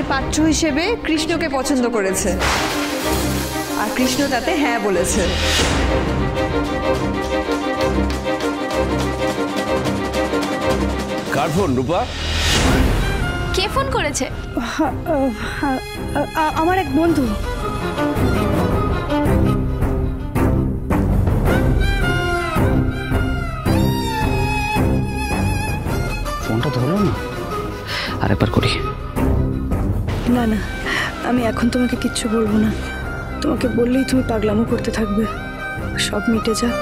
নিজের পাত্র হিসেবে কৃষ্ণকে পছন্দ করেছে আর কৃষ্ণ তাতে হ্যাঁ বলেছে। কার ফোন রূপা? কে ফোন করেছে? আমার এক বন্ধু। ফোনটা ধরো না, আরেকবার করি। না না, আমি এখন তোমাকে কিচ্ছু বলবো না। তোমাকে বললেই তুমি পাগলামো করতে থাকবে। সব মিটে যাক।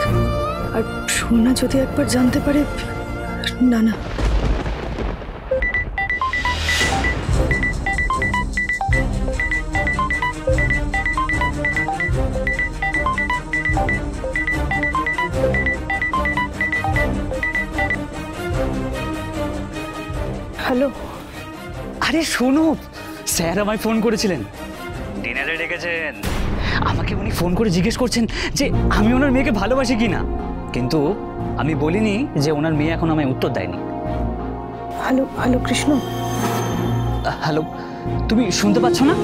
আর সোনা যদি একবার জানতে পারে। না না, হ্যালো। আরে শোনো, স্যার আমায় ফোন করেছিলেন, ডিনারে ডেকেছেন। আমাকে উনি ফোন করে জিজ্ঞেস করছেন যে আমি ওনার মেয়েকে ভালোবাসি কিনা, কিন্তু আমি বলিনি যে ওনার মেয়ে এখন আমায় উত্তর দেয়নি। Hello hello Krishna. হ্যালো, তুমি শুনতে পাচ্ছ না?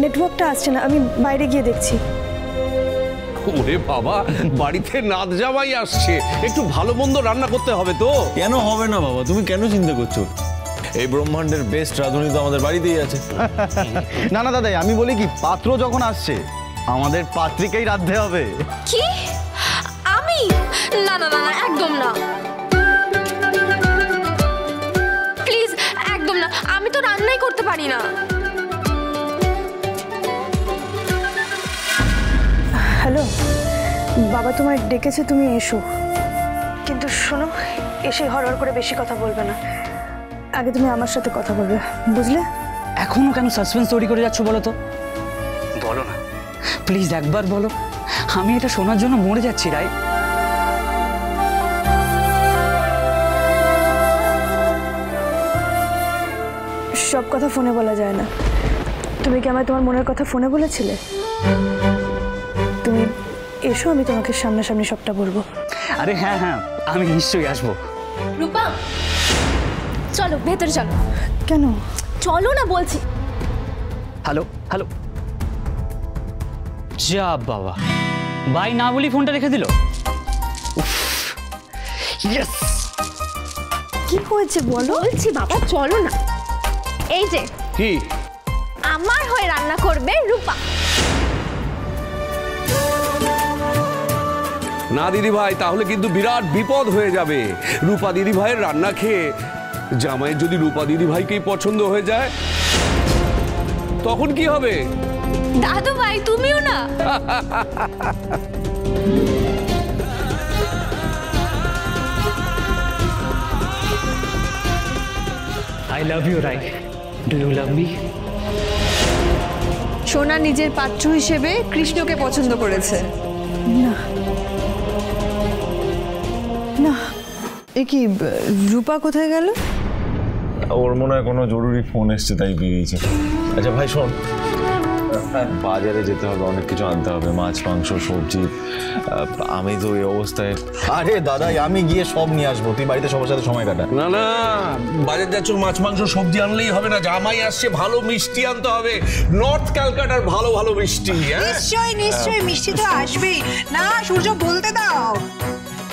নেটওয়ার্কটা আসছে না, আমি বাইরে গিয়ে দেখছি। ওরে বাবা, বাড়িতে নাত জামাই আসছে, একটু ভালো মন্দ রান্না করতে হবে তো। কেন হবে না বাবা, তুমি কেন চিন্তা করছো? এই ব্রহ্মাণ্ডের বেস্ট রাঁধুনি তো আমাদের বাড়িতেই আছে। না না দাদাই, আমি বলি কি, পাত্র যখন আসছে আমাদের পাত্রীকেই রাঁধতে হবে। কি? আমি? না না না, একদম না, প্লিজ একদম না। আমি তো রান্নাই করতে পারি না। হ্যালো, বাবা তোমায় ডেকেছে, তুমি এসো। কিন্তু শোনো, এসে হড়হড় করে বেশি কথা বলবে না। আগে তুমি আমার সাথে কথা বলবে, বুঝলে? এখনো কেন সাসপেন্স তৈরি করে যাচ্ছ বলো তো? বলো না প্লিজ, একবার বলো। আমি এটা শোনার জন্য মরে যাচ্ছি রাই। সব কথা ফোনে বলা যায় না। তুমি কি আমায় তোমার মনের কথা ফোনে বলেছিলে? তুমি এসো, আমি তোমাকে সামনাসামনি সবটা বলবো। আরে হ্যাঁ হ্যাঁ, আমি নিশ্চয়ই আসবো। রূপা চলো ভেতরে চলো। কেন? চলো না বলছি। হ্যালো হ্যালো, যা বাবা, বাই না বলি ফোনটা রেখে দিল। ইয়েস, কি হয়েছে বলো? বলছি বাবা চলো না। এই যে কি? আমার হয়ে রান্না করবে রূপা। না দিদি ভাই, তাহলে কিন্তু বিরাট বিপদ হয়ে যাবে। রূপা দিদি ভাইয়ের রান্না খেয়ে জামাইয়ের যদি রূপা দিদি ভাইকেই পছন্দ হয়ে যায়, তখন কি হবে? দাদু ভাই তুমিও না। I love you Rai, do you love me? সোনা নিজের পাত্র হিসেবে কৃষ্ণকে পছন্দ করেছে। না না, এ কি, রূপা কোথায় গেল? ওর মনে হয় কোনো জরুরি ফোন এসছে, তাই বেরিয়েছে। আচ্ছা ভাই শোন, বাজারে যেতে হবে, অনেক কিছু আনতে হবে, মাছ মাংস সবজি। আমি তো এই অবস্থায়। আরে দাদাই, আমি গিয়ে সব নিয়ে আসবো, তুই বাড়িতে সবার সাথে সময় কাটা। না না, বাজার যাচ্ছ, মাছ মাংস সবজি আনলেই হবে না, জামাই আসছে, ভালো মিষ্টি আনতে হবে। নর্থ ক্যালকাটার ভালো ভালো মিষ্টি। নিশ্চয়ই নিশ্চয়ই, মিষ্টি তো আসবেই। না সূর্য, বলতে দাও।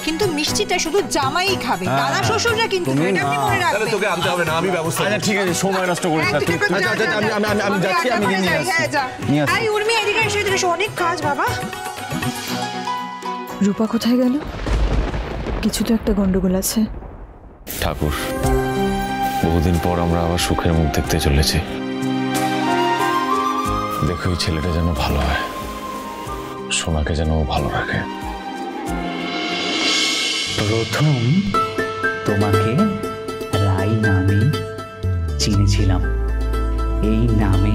কিন্তু মিষ্টিটা শুধু জামাই খাবে, দাদা শ্বশুররা কিন্তু এটা আপনি মনে রাখবেন। তোকে আনতে হবে না, আমি ব্যবস্থা। আচ্ছা ঠিক আছে, সময় নষ্ট করিস না তুই। আমি যাচ্ছি, আমি নিয়ে আসছি। এই উর্মি, এদিকে এসে, এদিকে এসে, অনেক কাজ বাবা। রূপা কোথায় গেল? কিছু তো একটা গন্ডগোল আছে। ঠাকুর, বহুদিন পর আমরা আবার সুখের মুখ দেখতে চলেছি। দেখো এই ছেলেটা যেন ভালো হয়, সোনাকে যেন ভালো রাখে। প্রথম তোমাকে রাই নামে চিনেছিলাম, এই নামে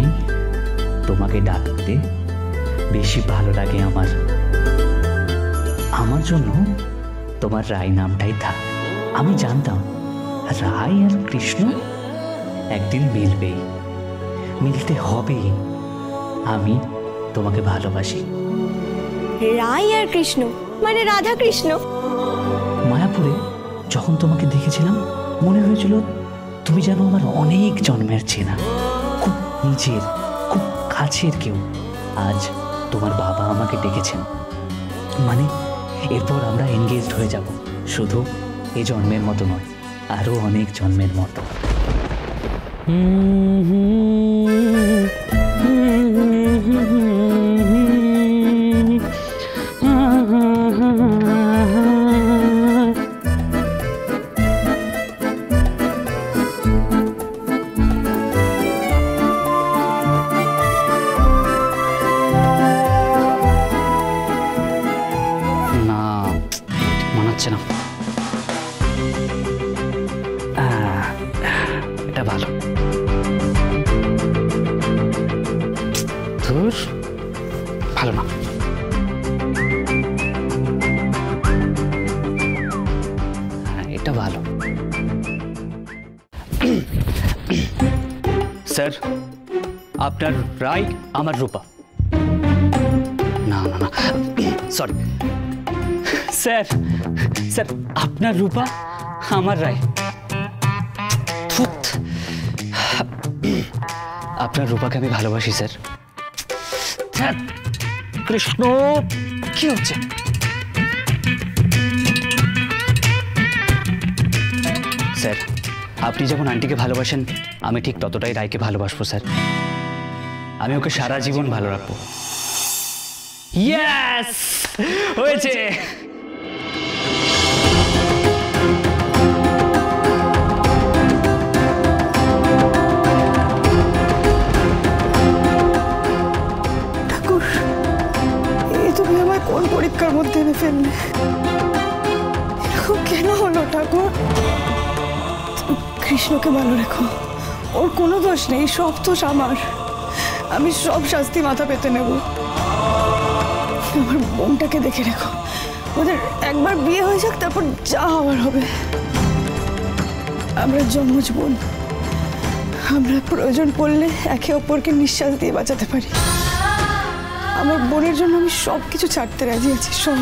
তোমাকে ডাকতে বেশি ভালো লাগে আমার। আমার জন্য তোমার রাই নামটাই থাক। আমি জানতাম রাই আর কৃষ্ণ একদিন মিলবেই, মিলতে হবেই। আমি তোমাকে ভালোবাসি। রাই আর কৃষ্ণ মানে রাধা কৃষ্ণ। মায়াপুরে যখন তোমাকে দেখেছিলাম মনে হয়েছিল তুমি যেন আমার অনেক জন্মের চেনা, খুব নিজের, খুব কাছের কেউ। আজ তোমার বাবা আমাকে ডেকেছেন, মানে এরপর আমরা এনগেজড হয়ে যাব, শুধু এ জন্মের মতো নয়, আরো অনেক জন্মের মতো। না, মানাচ্ছে না। এটা ভালো। ধুর, ভালো না। এটা ভালো। স্যার, আপনার রায় আমার রূপা। না না না, সরি স্যার, স্যার আপনার রূপা আমার রায়। আপনার রূপাকে আমি ভালোবাসি স্যার। কৃষ্ণ, কি হচ্ছে? স্যার, আপনি যেমন আন্টিকে ভালোবাসেন, আমি ঠিক ততটাই রায়কে ভালোবাসবো স্যার। আমি ওকে সারা জীবন ভালো রাখবো। ইয়েস, হয়েছে। ঠাকুর, এই তুমি আমার কোন পরীক্ষার মধ্যে এনে ফেললে? এরকম কেন হলো ঠাকুর? কৃষ্ণকে ভালো রেখো, ওর কোনো দোষ নেই, সব দোষ আমার। আমি সব শাস্তি মাথা পেতে নেব। আমার বোনটাকে দেখে রেখো, ওদের একবার বিয়ে হয়ে যাক, তারপর যা হওয়ার হবে। আমরা যমজ বোন, আমরা প্রয়োজন পড়লে একে অপরকে নিঃশ্বাস দিয়ে বাঁচাতে পারি। আমার বোনের জন্য আমি সব কিছু ছাড়তে রাজি আছি, সব।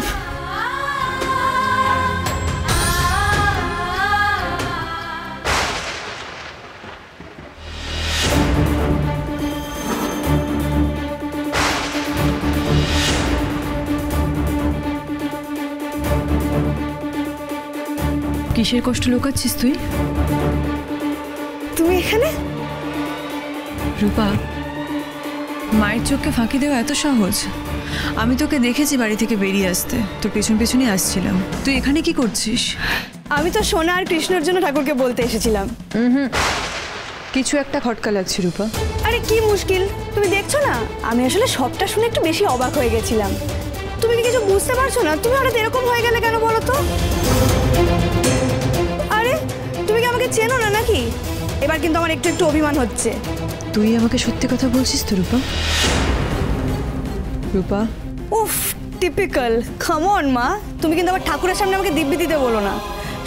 কিসের কষ্ট লুকাচ্ছিস তুই? তুমি এখানে? রূপা, মায়ের চোখকে ফাঁকি দেওয়া এত সহজ? আমি তোকে দেখেছি বাড়ি থেকে বেরিয়ে আসতে, তোর পেছন পেছনই আসছিলাম। তুই এখানে কি করছিস? আমি তো সোনা আর কৃষ্ণর জন্য ঠাকুরকে বলতে এসেছিলাম। কিছু একটা খটকা লাগছে রূপা। আরে কি মুশকিল, তুমি দেখছো না? আমি আসলে সবটা শুনে একটু বেশি অবাক হয়ে গেছিলাম। তুমি কি কিছু বুঝতে পারছো না? তুমি হঠাৎ এরকম হয়ে গেলে কেন বলো তো? আরে তুমি কি আমাকে চেনো না নাকি? এবার কিন্তু আমার একটু একটু অভিমান হচ্ছে। তুই আমাকে সত্যি কথা বলছিস তো রূপা? রূপা, উফ, টিপিক্যাল। কাম অন মা, তুমি কিন্তু আবার ঠাকুরের সামনে আমাকে দিব্যি দিতে বলো না।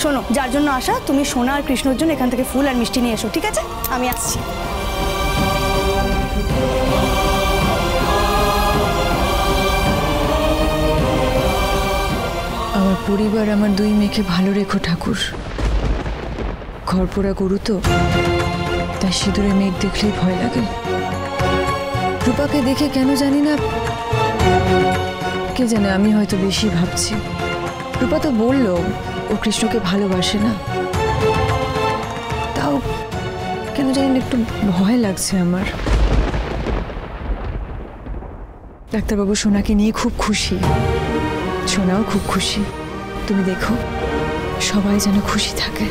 শোনো, যার জন্য আসা, তুমি সোনা আর কৃষ্ণর জন্য এখান থেকে ফুল আর মিষ্টি নিয়ে এসো, ঠিক আছে? আমি আসছি। আমার পরিবার, আমার দুই মেয়েকে ভালো রেখো ঠাকুর। ঘর পোড়া গরু তো, তাই সিঁদুরে মেঘ দেখলেই ভয় লাগে। রূপাকে দেখে কেন জানি না, কে জানে, আমি হয়তো বেশি ভাবছি। রূপা তো বললো ও কৃষ্ণকে ভালোবাসে না, তাও কেন জানি না একটু ভয় লাগছে আমার। ডাক্তারবাবু সোনাকে নিয়ে খুব খুশি, সোনাও খুব খুশি। তুমি দেখো, সবাই যেন খুশি থাকে।